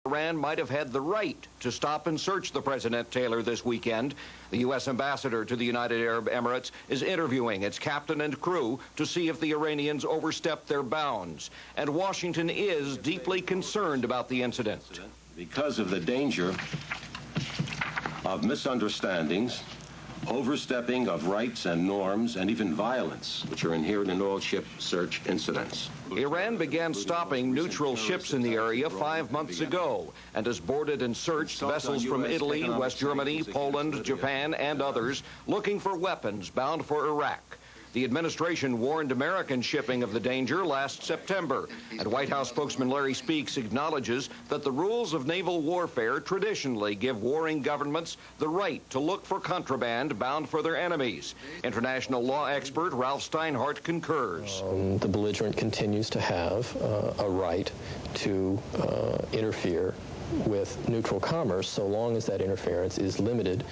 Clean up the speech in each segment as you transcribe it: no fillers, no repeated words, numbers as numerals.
Iran might have had the right to stop and search the President Taylor this weekend. The U.S. ambassador to the United Arab Emirates is interviewing its captain and crew to see if the Iranians overstepped their bounds. And Washington is deeply concerned about the incident. Because of the danger of misunderstandings, overstepping of rights and norms, and even violence, which are inherent in all ship search incidents. Iran began stopping neutral ships in the area 5 months ago and has boarded and searched vessels from Italy, West Germany, Poland, Japan, and others looking for weapons bound for Iraq. The administration warned American shipping of the danger last September, and White House spokesman Larry Speakes acknowledges that the rules of naval warfare traditionally give warring governments the right to look for contraband bound for their enemies. International law expert Ralph Steinhardt concurs. The belligerent continues to have a right to interfere with neutral commerce so long as that interference is limited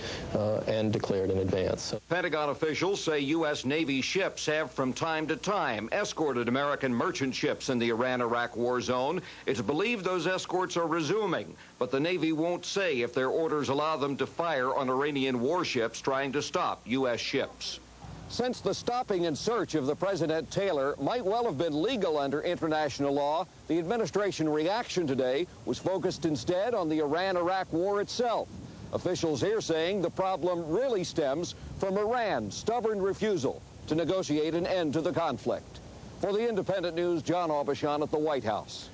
and declared in advance. Pentagon officials say U.S. Navy ships have from time to time escorted American merchant ships in the Iran-Iraq war zone. It's believed those escorts are resuming, but the Navy won't say if their orders allow them to fire on Iranian warships trying to stop U.S. ships. Since the stopping and search of the President Taylor might well have been legal under international law, the administration reaction today was focused instead on the Iran-Iraq war itself. Officials here saying the problem really stems from Iran's stubborn refusal to negotiate an end to the conflict. For the Independent News, John Aubuchon at the White House.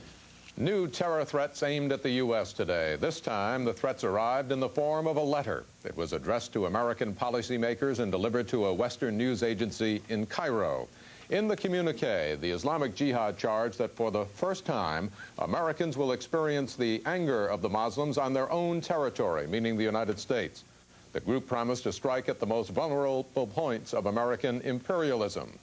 New terror threats aimed at the U.S. today. This time, the threats arrived in the form of a letter. It was addressed to American policymakers and delivered to a Western news agency in Cairo. In the communique, the Islamic Jihad charged that for the first time, Americans will experience the anger of the Muslims on their own territory, meaning the United States. The group promised to strike at the most vulnerable points of American imperialism.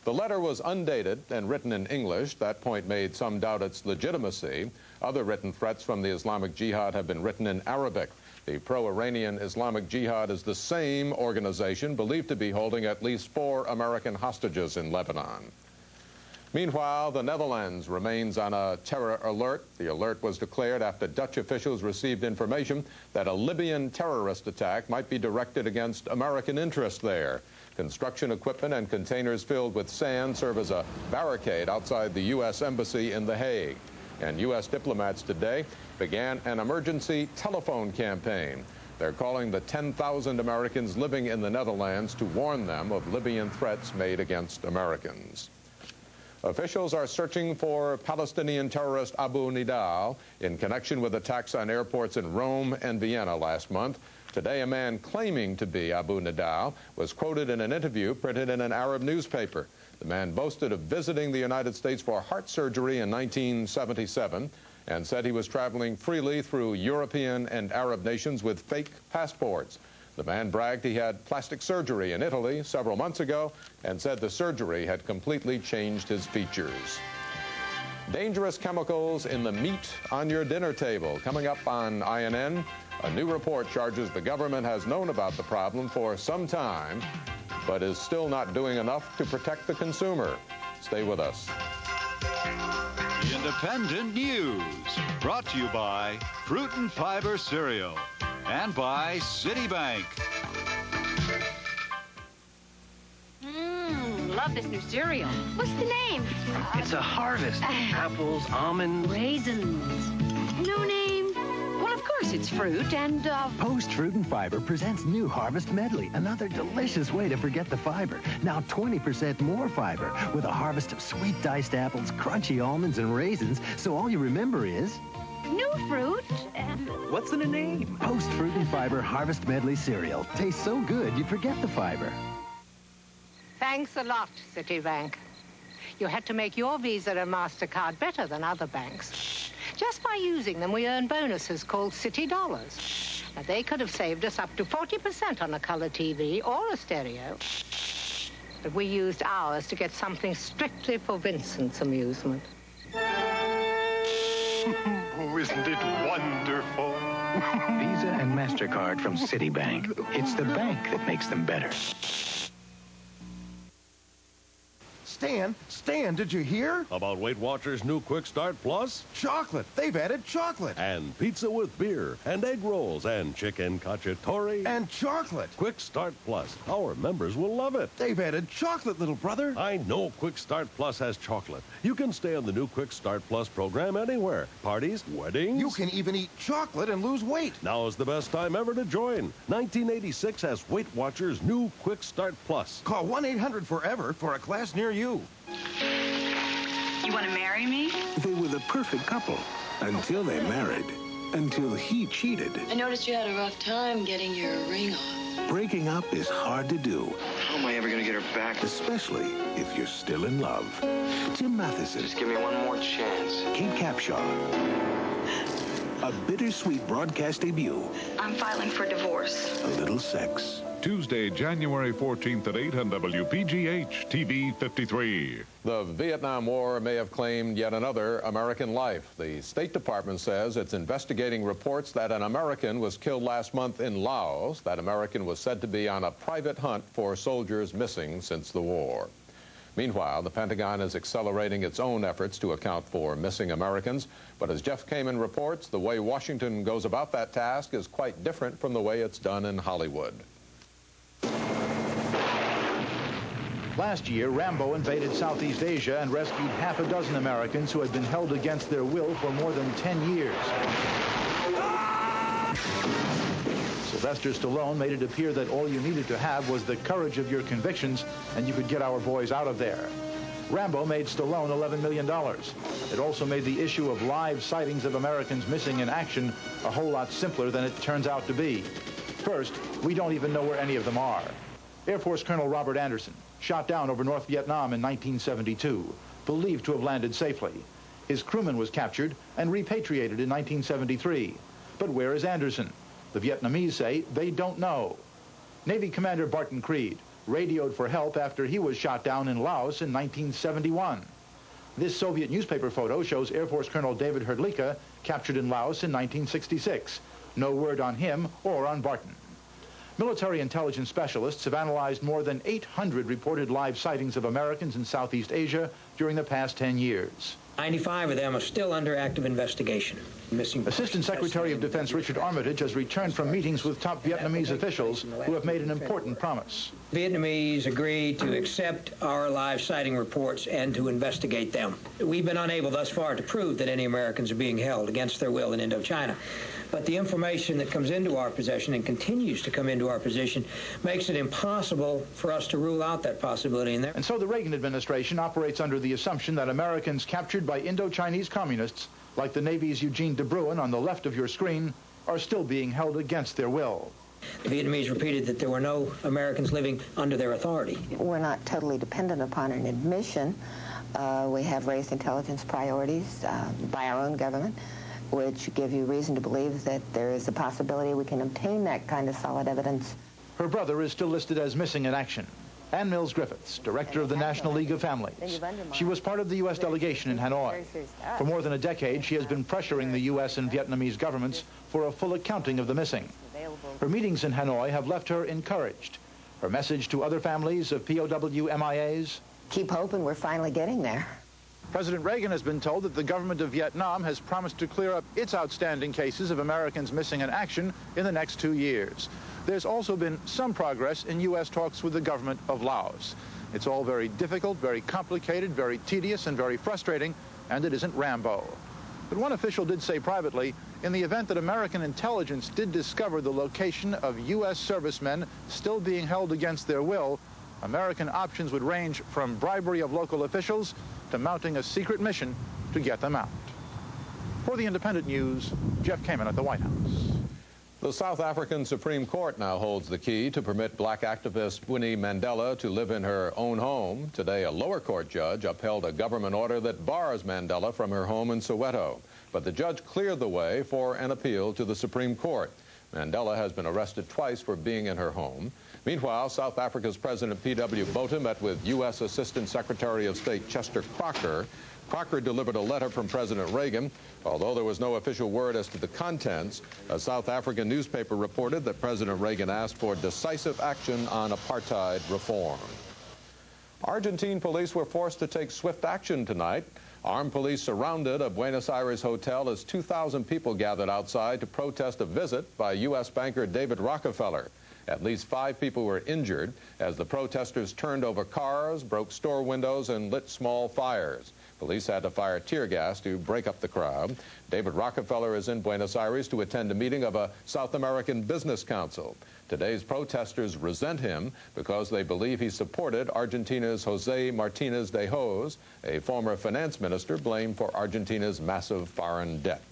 The letter was undated and written in English. That point made some doubt its legitimacy. Other written threats from the Islamic Jihad have been written in Arabic. The pro-Iranian Islamic Jihad is the same organization believed to be holding at least 4 American hostages in Lebanon. Meanwhile, the Netherlands remains on a terror alert. The alert was declared after Dutch officials received information that a Libyan terrorist attack might be directed against American interests there. Construction equipment and containers filled with sand serve as a barricade outside the U.S. Embassy in The Hague. And U.S. diplomats today began an emergency telephone campaign. They're calling the 10,000 Americans living in the Netherlands to warn them of Libyan threats made against Americans. Officials are searching for Palestinian terrorist Abu Nidal in connection with attacks on airports in Rome and Vienna last month. Today, a man claiming to be Abu Nidal was quoted in an interview printed in an Arab newspaper. The man boasted of visiting the United States for heart surgery in 1977 and said he was traveling freely through European and Arab nations with fake passports. The man bragged he had plastic surgery in Italy several months ago and said the surgery had completely changed his features. Dangerous chemicals in the meat on your dinner table. Coming up on INN, a new report charges the government has known about the problem for some time, but is still not doing enough to protect the consumer. Stay with us. Independent News, brought to you by Fruit and Fiber Cereal and by Citibank. Love this new cereal. What's the name? It's a harvest. Apples, almonds, raisins. No name. Well, of course, it's fruit and, Post Fruit and Fiber presents new Harvest Medley, another delicious way to forget the fiber. Now 20% more fiber with a harvest of sweet diced apples, crunchy almonds, and raisins, so all you remember is... new fruit and... What's the name? Post Fruit and Fiber Harvest Medley cereal. Tastes so good, you'd forget the fiber. Thanks a lot, Citibank. You had to make your Visa and MasterCard better than other banks. Just by using them, we earn bonuses called Citi Dollars. Now, they could have saved us up to 40% on a color TV or a stereo. But we used ours to get something strictly for Vincent's amusement. Oh, isn't it wonderful? Visa and MasterCard from Citibank. It's the bank that makes them better. Stan, did you hear? About Weight Watchers' new Quick Start Plus? Chocolate. They've added chocolate. And pizza with beer, and egg rolls, and chicken cacciatore. And chocolate. Quick Start Plus. Our members will love it. They've added chocolate, little brother. I know Quick Start Plus has chocolate. You can stay on the new Quick Start Plus program anywhere. Parties, weddings. You can even eat chocolate and lose weight. Now is the best time ever to join. 1986 has Weight Watchers' new Quick Start Plus. Call 1-800-FOREVER for a class near you. You want to marry me? They were the perfect couple until they married. Until he cheated. I noticed you had a rough time getting your ring off. Breaking up is hard to do. How am I ever going to get her back? Especially if you're still in love. Tim Matheson. Just give me one more chance. Kate Capshaw. A bittersweet broadcast debut. I'm filing for divorce. A little sex. Tuesday, January 14th at 8 on WPGH TV 53. The Vietnam War may have claimed yet another American life. The State Department says it's investigating reports that an American was killed last month in Laos. That American was said to be on a private hunt for soldiers missing since the war. Meanwhile, the Pentagon is accelerating its own efforts to account for missing Americans. But as Jeff Kamen reports, the way Washington goes about that task is quite different from the way it's done in Hollywood. Last year, Rambo invaded Southeast Asia and rescued half a dozen Americans who had been held against their will for more than 10 years. Sylvester Stallone made it appear that all you needed to have was the courage of your convictions, and you could get our boys out of there. Rambo made Stallone $11 million. It also made the issue of live sightings of Americans missing in action a whole lot simpler than it turns out to be. First, we don't even know where any of them are. Air Force Colonel Robert Anderson, shot down over North Vietnam in 1972, believed to have landed safely. His crewman was captured and repatriated in 1973. But where is Anderson? The Vietnamese say they don't know. Navy Commander Barton Creed radioed for help after he was shot down in Laos in 1971. This Soviet newspaper photo shows Air Force Colonel David Hrdlicka captured in Laos in 1966. No word on him or on Barton. Military intelligence specialists have analyzed more than 800 reported live sightings of Americans in Southeast Asia during the past 10 years. 95 of them are still under active investigation. Missing Assistant Secretary of Defense Richard Armitage has returned from meetings with top Vietnamese officials who have made an important promise. Vietnamese agreed to accept our live sighting reports and to investigate them. We've been unable thus far to prove that any Americans are being held against their will in Indochina. But the information that comes into our possession and continues to come into our possession makes it impossible for us to rule out that possibility in there. And so the Reagan administration operates under the assumption that Americans captured by Indo-Chinese communists, like the Navy's Eugene de Bruin on the left of your screen, are still being held against their will. The Vietnamese repeated that there were no Americans living under their authority. We're not totally dependent upon an admission. We have raised intelligence priorities by our own government, which give you reason to believe that there is a possibility we can obtain that kind of solid evidence. Her brother is still listed as missing in action. Ann Mills Griffiths, director of the National League of Families. She was part of the U.S. delegation in Hanoi. For more than a decade, she has been pressuring the U.S. and Vietnamese governments for a full accounting of the missing. Her meetings in Hanoi have left her encouraged. Her message to other families of POW MIAs? Keep hoping we're finally getting there. President Reagan has been told that the government of Vietnam has promised to clear up its outstanding cases of Americans missing in action in the next 2 years. There's also been some progress in U.S. talks with the government of Laos. It's all very difficult, very complicated, very tedious, and very frustrating, and it isn't Rambo. But one official did say privately, in the event that American intelligence did discover the location of U.S. servicemen still being held against their will, American options would range from bribery of local officials to mounting a secret mission to get them out. For the Independent News, Jeff Kamen at the White House. The South African Supreme Court now holds the key to permit black activist Winnie Mandela to live in her own home. Today, a lower court judge upheld a government order that bars Mandela from her home in Soweto. But the judge cleared the way for an appeal to the Supreme Court. Mandela has been arrested twice for being in her home. Meanwhile, South Africa's President P.W. Botha met with U.S. Assistant Secretary of State Chester Crocker. Crocker delivered a letter from President Reagan. Although there was no official word as to the contents, a South African newspaper reported that President Reagan asked for decisive action on apartheid reform. Argentine police were forced to take swift action tonight. Armed police surrounded a Buenos Aires hotel as 2,000 people gathered outside to protest a visit by U.S. banker David Rockefeller. At least 5 people were injured as the protesters turned over cars, broke store windows, and lit small fires. Police had to fire tear gas to break up the crowd. David Rockefeller is in Buenos Aires to attend a meeting of a South American Business Council. Today's protesters resent him because they believe he supported Argentina's José Martínez de Hoz, a former finance minister blamed for Argentina's massive foreign debt.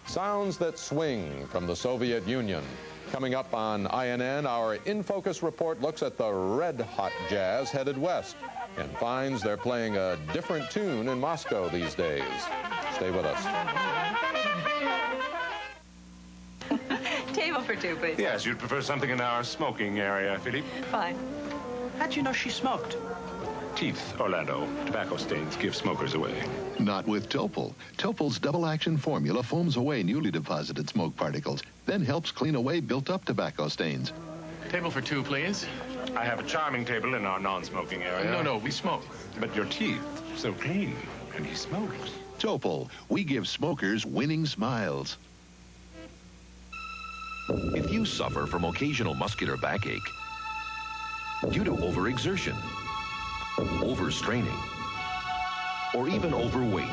Sounds that swing from the Soviet Union. Coming up on INN, our In Focus report looks at the red-hot jazz headed west and finds they're playing a different tune in Moscow these days. Stay with us. Table for 2, please. Yes, you'd prefer something in our smoking area, Philippe? Fine. How'd you know she smoked? Teeth, Orlando. Tobacco stains give smokers away. Not with Topol. Topol's double-action formula foams away newly deposited smoke particles, then helps clean away built-up tobacco stains. Table for 2, please. I have a charming table in our non-smoking area. No, we smoke. But your teeth, so clean. And he smokes. Topol. We give smokers winning smiles. If you suffer from occasional muscular backache due to overexertion, overstraining, or even overweight,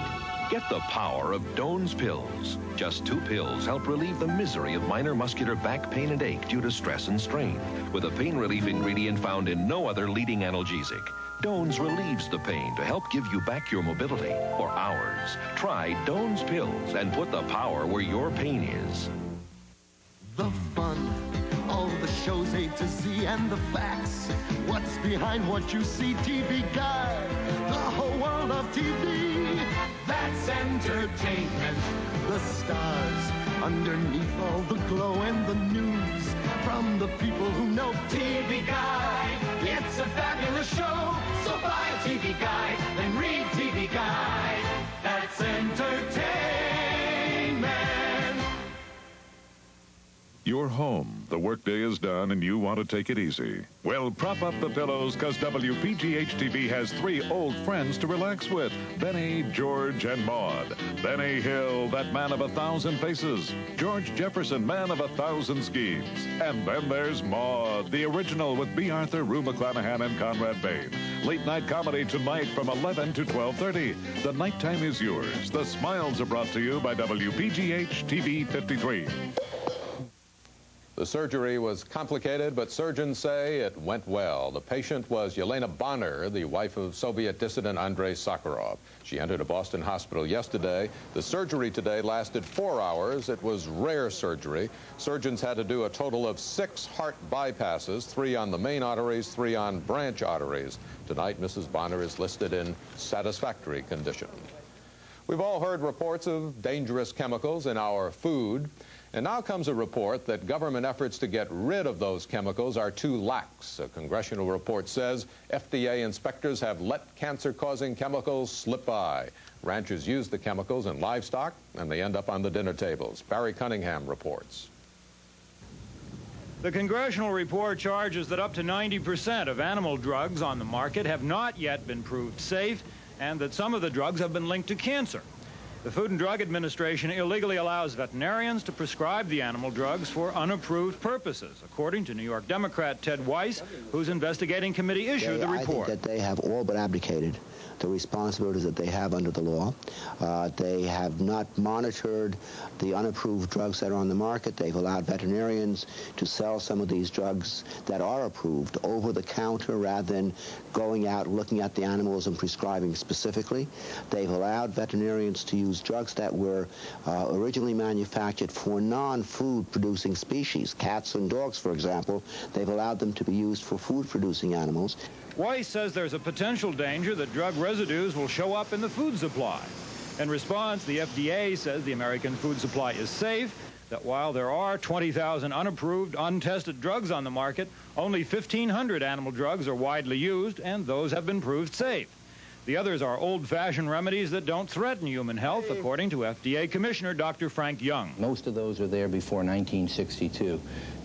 get the power of Doan's pills. Just 2 pills help relieve the misery of minor muscular back pain and ache due to stress and strain, with a pain relief ingredient found in no other leading analgesic. Doan's relieves the pain to help give you back your mobility for hours. Try Doan's pills and put the power where your pain is. The fun, all the shows A to Z and the facts. What's behind what you see? TV Guide, the whole world of TV. That's entertainment. The stars underneath all the glow and the news from the people who know. TV Guide, it's a fabulous show. So buy a TV Guide, then read TV Guide. That's entertainment. You're home, the workday is done, and you want to take it easy. Well, prop up the pillows, because WPGH TV has 3 old friends to relax with. Benny, George, and Maude. Benny Hill, that man of 1,000 faces. George Jefferson, man of 1,000 schemes. And then there's Maude, the original with B. Arthur, Rue McClanahan, and Conrad Bain. Late night comedy tonight from 11 to 12:30. The nighttime is yours. The smiles are brought to you by WPGH TV 53. The surgery was complicated, but surgeons say it went well. The patient was Yelena Bonner, the wife of Soviet dissident Andrei Sakharov. She entered a Boston hospital yesterday. The surgery today lasted 4 hours. It was rare surgery. Surgeons had to do a total of 6 heart bypasses, 3 on the main arteries, 3 on branch arteries. Tonight, Mrs. Bonner is listed in satisfactory condition. We've all heard reports of dangerous chemicals in our food. And now comes a report that government efforts to get rid of those chemicals are too lax. A congressional report says FDA inspectors have let cancer-causing chemicals slip by. Ranchers use the chemicals in livestock, and they end up on the dinner tables. Barry Cunningham reports. The congressional report charges that up to 90% of animal drugs on the market have not yet been proved safe, and that some of the drugs have been linked to cancer. The Food and Drug Administration illegally allows veterinarians to prescribe the animal drugs for unapproved purposes, according to New York Democrat Ted Weiss, whose investigating committee issued the report. I think that they have all but abdicated the responsibilities that they have under the law. They have not monitored the unapproved drugs that are on the market. They've allowed veterinarians to sell some of these drugs that are approved over the counter rather than going out, looking at the animals and prescribing specifically. They've allowed veterinarians to use drugs that were originally manufactured for non-food producing species, cats and dogs, for example. They've allowed them to be used for food producing animals. Weiss says there's a potential danger that drug residues will show up in the food supply. In response, the FDA says the American food supply is safe, that while there are 20,000 unapproved, untested drugs on the market, only 1,500 animal drugs are widely used, and those have been proved safe. The others are old-fashioned remedies that don't threaten human health, according to FDA Commissioner Dr. Frank Young. Most of those are there before 1962,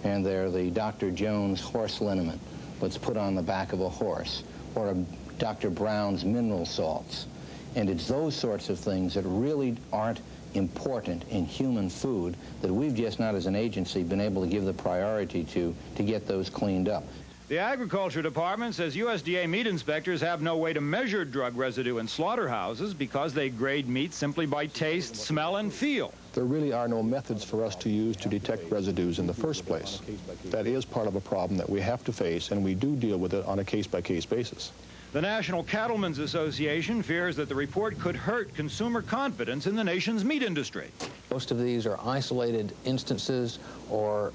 and they're the Dr. Jones horse liniment. What's put on the back of a horse, or a Dr. Brown's mineral salts. And it's those sorts of things that really aren't important in human food that we've just not as an agency been able to give the priority to get those cleaned up. The Agriculture Department says USDA meat inspectors have no way to measure drug residue in slaughterhouses because they grade meat simply by taste, smell, and feel. There really are no methods for us to use to detect residues in the first place. That is part of a problem that we have to face, and we do deal with it on a case-by-case basis. The National Cattlemen's Association fears that the report could hurt consumer confidence in the nation's meat industry. Most of these are isolated instances or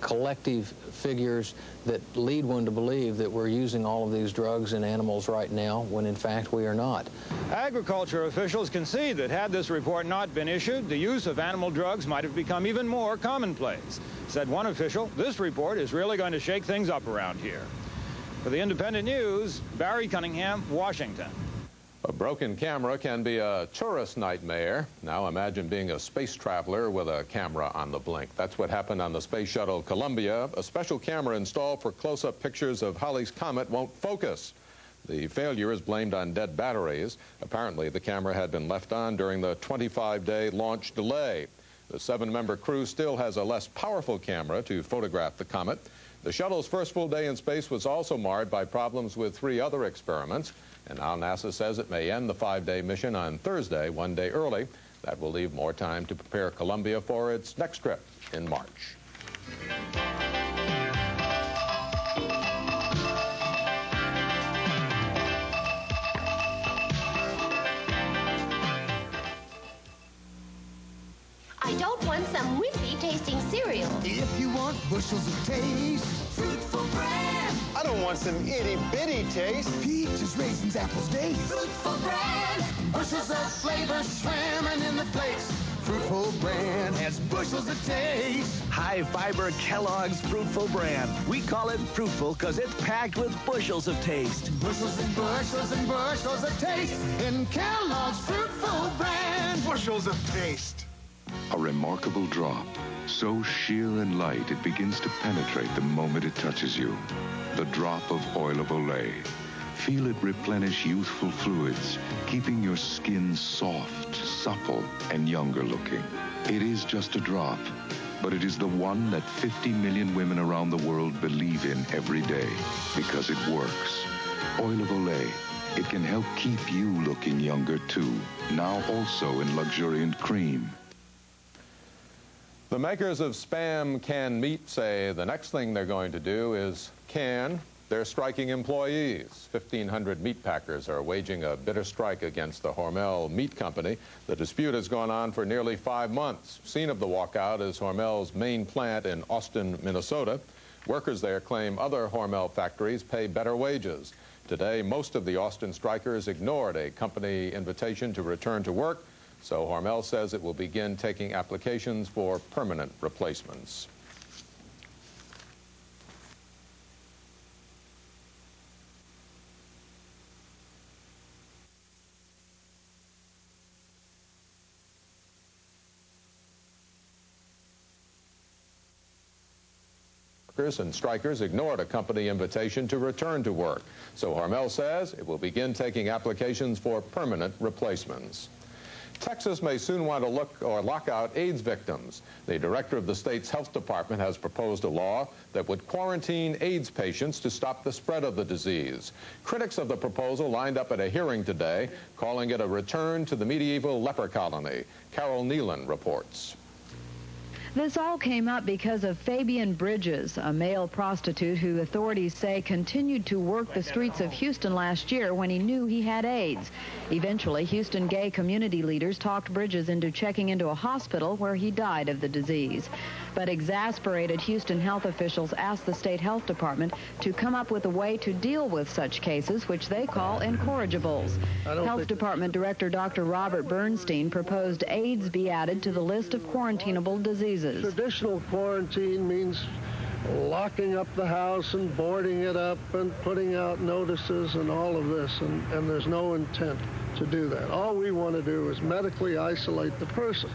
collective figures that lead one to believe that we're using all of these drugs in animals right now, when in fact we are not. Agriculture officials concede that had this report not been issued, the use of animal drugs might have become even more commonplace. Said one official, this report is really going to shake things up around here. For the Independent News, Barry Cunningham, Washington. A broken camera can be a tourist nightmare. Now imagine being a space traveler with a camera on the blink. That's what happened on the space shuttle Columbia. A special camera installed for close-up pictures of Halley's Comet won't focus. The failure is blamed on dead batteries. Apparently, the camera had been left on during the 25-day launch delay. The 7-member crew still has a less powerful camera to photograph the comet. The shuttle's first full day in space was also marred by problems with 3 other experiments, and now NASA says it may end the 5-day mission on Thursday, 1 day early. That will leave more time to prepare Columbia for its next trip in March. I don't want some whippy tasting cereal. If you want bushels of taste, fruitful brand. I don't want some itty-bitty taste. Peaches, raisins, apples, dates. Fruitful brand. Bushels of flavor swimming in the flakes. Fruitful brand has bushels of taste. High fiber Kellogg's Fruitful brand. We call it Fruitful because it's packed with bushels of taste. Bushels and bushels and bushels of taste in Kellogg's Fruitful brand. Bushels of taste. A remarkable drop, so sheer and light it begins to penetrate the moment it touches you. The drop of oil of Olay. Feel it replenish youthful fluids, keeping your skin soft, supple, and younger looking. It is just a drop, but it is the one that 50 million women around the world believe in every day because it works. Oil of Olay. It can help keep you looking younger too, now also in luxuriant cream. The makers of Spam canned meat say the next thing they're going to do is can their striking employees. 1,500 meat packers are waging a bitter strike against the Hormel Meat Company. The dispute has gone on for nearly 5 months. Scene of the walkout is Hormel's main plant in Austin, Minnesota. Workers there claim other Hormel factories pay better wages. Today, most of the Austin strikers ignored a company invitation to return to work. So Hormel says it will begin taking applications for permanent replacements. Workers and strikers ignored a company invitation to return to work. So Hormel says it will begin taking applications for permanent replacements. Texas may soon want to lock out AIDS victims. The director of the state's health department has proposed a law that would quarantine AIDS patients to stop the spread of the disease. Critics of the proposal lined up at a hearing today, calling it a return to the medieval leper colony. Carol Nealon reports. This all came up because of Fabian Bridges, a male prostitute who authorities say continued to work the streets of Houston last year when he knew he had AIDS. Eventually, Houston gay community leaders talked Bridges into checking into a hospital where he died of the disease. But exasperated Houston health officials asked the state health department to come up with a way to deal with such cases, which they call incorrigibles. Health Department Director Dr. Robert Bernstein proposed AIDS be added to the list of quarantinable diseases. Traditional quarantine means locking up the house and boarding it up and putting out notices and all of this, and there's no intent to do that. All we want to do is medically isolate the person.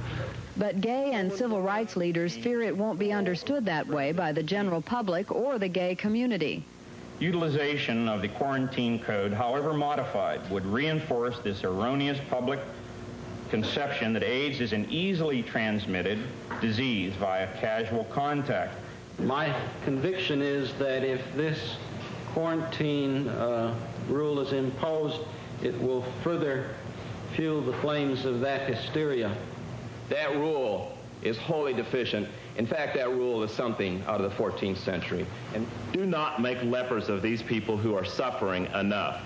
But gay and civil rights leaders fear it won't be understood that way by the general public or the gay community. utilization of the quarantine code, however modified, would reinforce this erroneous public conception that AIDS is an easily transmitted disease via casual contact. My conviction is that if this quarantine rule is imposed, it will further fuel the flames of that hysteria. That rule is wholly deficient. In fact, that rule is something out of the 14th century. And do not make lepers of these people who are suffering enough.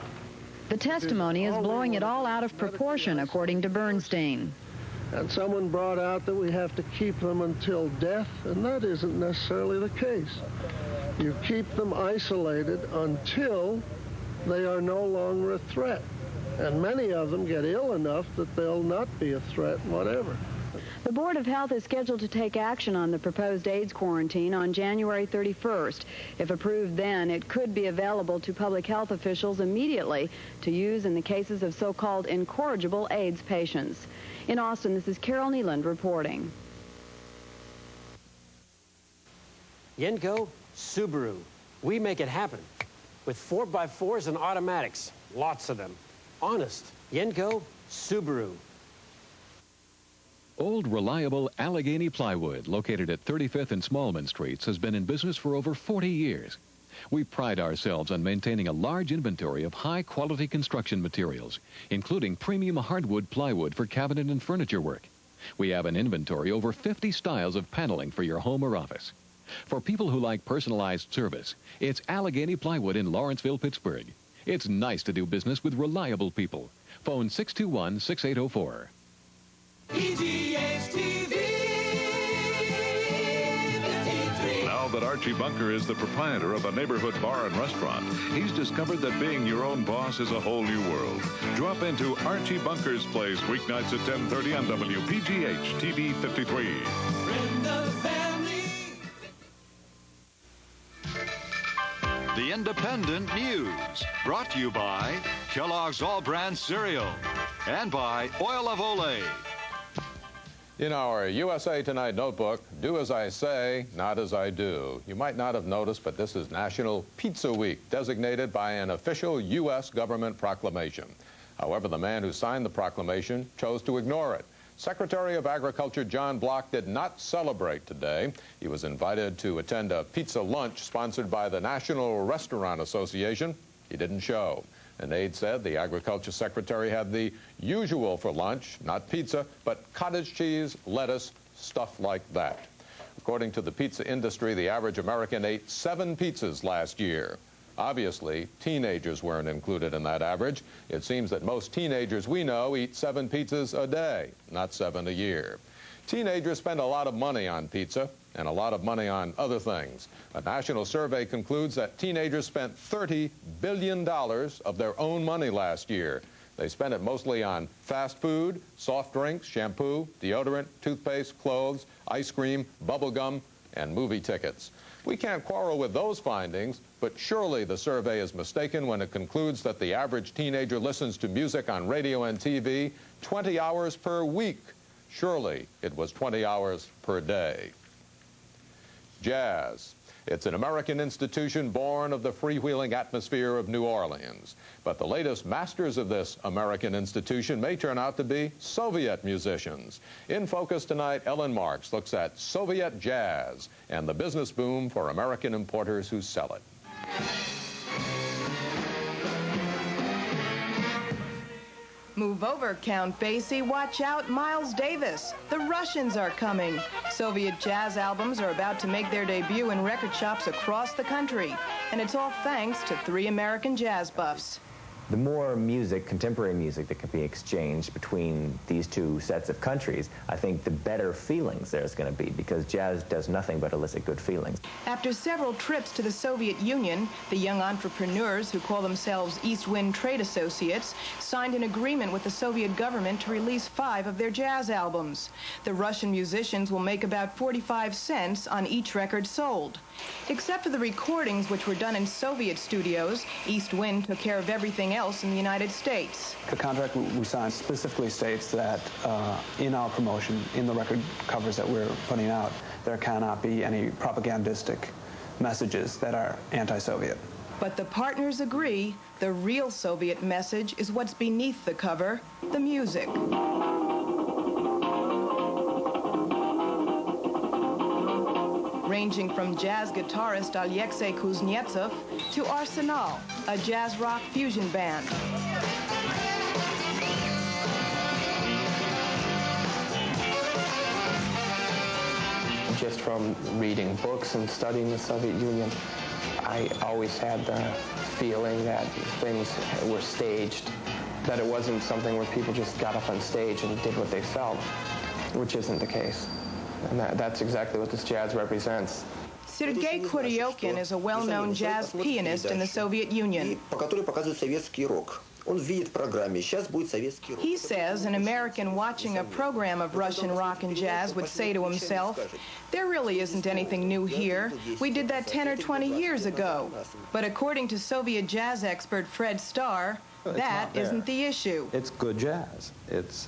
The testimony is blowing it all out of proportion, according to Bernstein. And someone brought out that we have to keep them until death, and that isn't necessarily the case. You keep them isolated until they are no longer a threat. And many of them get ill enough that they'll not be a threat, whatever. The Board of Health is scheduled to take action on the proposed AIDS quarantine on January 31st. If approved then, it could be available to public health officials immediately to use in the cases of so-called incorrigible AIDS patients. In Austin, this is Carol Neeland reporting. Yenko Subaru. We make it happen. With 4x4s and automatics. Lots of them. Honest. Yenko Subaru. Old, reliable Allegheny Plywood, located at 35th and Smallman Streets, has been in business for over 40 years. We pride ourselves on maintaining a large inventory of high-quality construction materials, including premium hardwood plywood for cabinet and furniture work. We have an inventory over 50 styles of paneling for your home or office. For people who like personalized service, it's Allegheny Plywood in Lawrenceville, Pittsburgh. It's nice to do business with reliable people. Phone 621-6804. PGH-TV. Now that Archie Bunker is the proprietor of a neighborhood bar and restaurant, he's discovered that being your own boss is a whole new world. Drop into Archie Bunker's place weeknights at 10:30 on WPGH TV 53. Friend of the family. The Independent News, brought to you by Kellogg's All-Brand Cereal and by Oil of Olay. In our USA Tonight notebook, do as I say, not as I do. You might not have noticed, but this is National Pizza Week, designated by an official U.S. government proclamation. However, the man who signed the proclamation chose to ignore it. Secretary of Agriculture John Block did not celebrate today. He was invited to attend a pizza lunch sponsored by the National Restaurant Association. He didn't show. An aide said the Agriculture Secretary had the usual for lunch, not pizza, but cottage cheese, lettuce, stuff like that. According to the pizza industry, the average American ate 7 pizzas last year. Obviously, teenagers weren't included in that average. It seems that most teenagers we know eat 7 pizzas a day, not 7 a year. Teenagers spend a lot of money on pizza and a lot of money on other things. A national survey concludes that teenagers spent $30 billion of their own money last year. They spent it mostly on fast food, soft drinks, shampoo, deodorant, toothpaste, clothes, ice cream, bubble gum, and movie tickets. We can't quarrel with those findings, but surely the survey is mistaken when it concludes that the average teenager listens to music on radio and TV 20 hours per week. Surely it was 20 hours per day. Jazz. It's an American institution born of the freewheeling atmosphere of New Orleans. But the latest masters of this American institution may turn out to be Soviet musicians. In Focus tonight, Ellen Marks looks at Soviet jazz and the business boom for American importers who sell it. Move over, Count Basie. Watch out, Miles Davis. The Russians are coming. Soviet jazz albums are about to make their debut in record shops across the country. And it's all thanks to 3 American jazz buffs. The more music, contemporary music, that can be exchanged between these two sets of countries, I think the better feelings there's going to be, because jazz does nothing but elicit good feelings. After several trips to the Soviet Union, the young entrepreneurs who call themselves East Wind Trade Associates signed an agreement with the Soviet government to release 5 of their jazz albums. The Russian musicians will make about 45 cents on each record sold. Except for the recordings, which were done in Soviet studios, East Wind took care of everything else in the United States. The contract we signed specifically states that in our promotion, in the record covers that we're putting out, there cannot be any propagandistic messages that are anti-Soviet. But the partners agree the real Soviet message is what's beneath the cover, the music. Ranging from jazz guitarist Alexei Kuznetsov to Arsenal, a jazz rock fusion band. Just from reading books and studying the Soviet Union, I always had the feeling that things were staged, that it wasn't something where people just got up on stage and did what they felt, which isn't the case. And that's exactly what this jazz represents. Sergei Kuryokin is a well-known jazz pianist in the Soviet Union. He says an American watching a program of Russian rock and jazz would say to himself, there really isn't anything new here. We did that 10 or 20 years ago. But according to Soviet jazz expert Fred Starr, that isn't the issue. It's good jazz. It's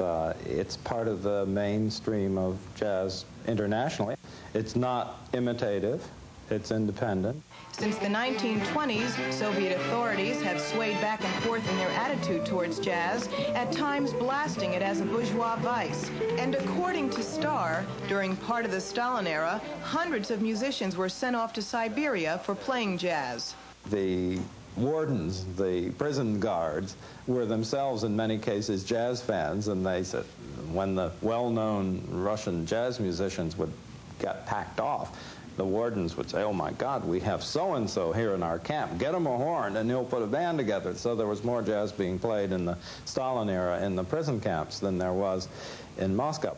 part of the mainstream of jazz internationally. It's not imitative. It's independent. Since the 1920s, Soviet authorities have swayed back and forth in their attitude towards jazz, at times blasting it as a bourgeois vice. And according to Starr, during part of the Stalin era, hundreds of musicians were sent off to Siberia for playing jazz. The wardens, the prison guards, were themselves in many cases jazz fans, and they said when the well-known Russian jazz musicians would get packed off, the wardens would say, oh my God, we have so-and-so here in our camp. Get him a horn and he'll put a band together. So there was more jazz being played in the Stalin era in the prison camps than there was in Moscow.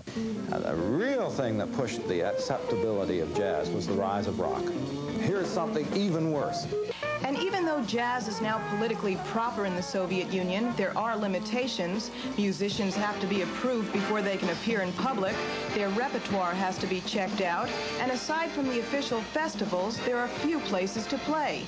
The real thing that pushed the acceptability of jazz was the rise of rock. Here's something even worse. And even though jazz is now politically proper in the Soviet Union, there are limitations. Musicians have to be approved before they can appear in public. Their repertoire has to be checked out. And aside from the official festivals, there are few places to play.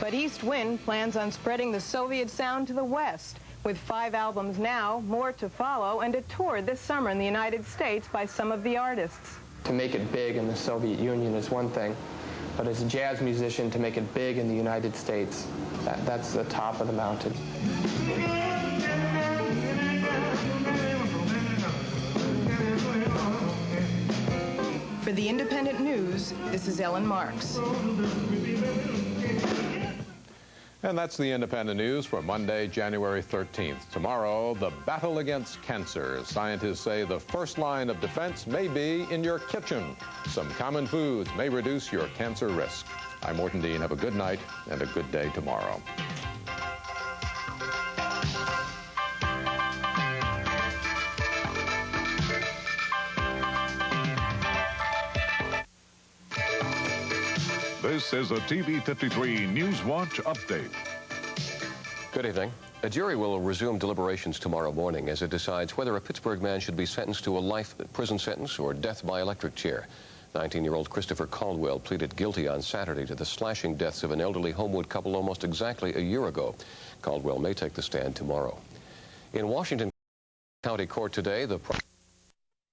But East Wind plans on spreading the Soviet sound to the West. With 5 albums now, more to follow, and a tour this summer in the United States by some of the artists. To make it big in the Soviet Union is one thing, but as a jazz musician, to make it big in the United States, that's the top of the mountain. For the Independent News, this is Ellen Marks. And that's the Independent News for Monday, January 13th. Tomorrow, the battle against cancer. Scientists say the first line of defense may be in your kitchen. Some common foods may reduce your cancer risk. I'm Morton Dean. Have a good night and a good day tomorrow. This is a TV 53 News Watch update. Good evening. A jury will resume deliberations tomorrow morning as it decides whether a Pittsburgh man should be sentenced to a life prison sentence or death by electric chair. 19-year-old Christopher Caldwell pleaded guilty on Saturday to the slashing deaths of an elderly Homewood couple almost exactly a year ago. Caldwell may take the stand tomorrow. In Washington County Court today, the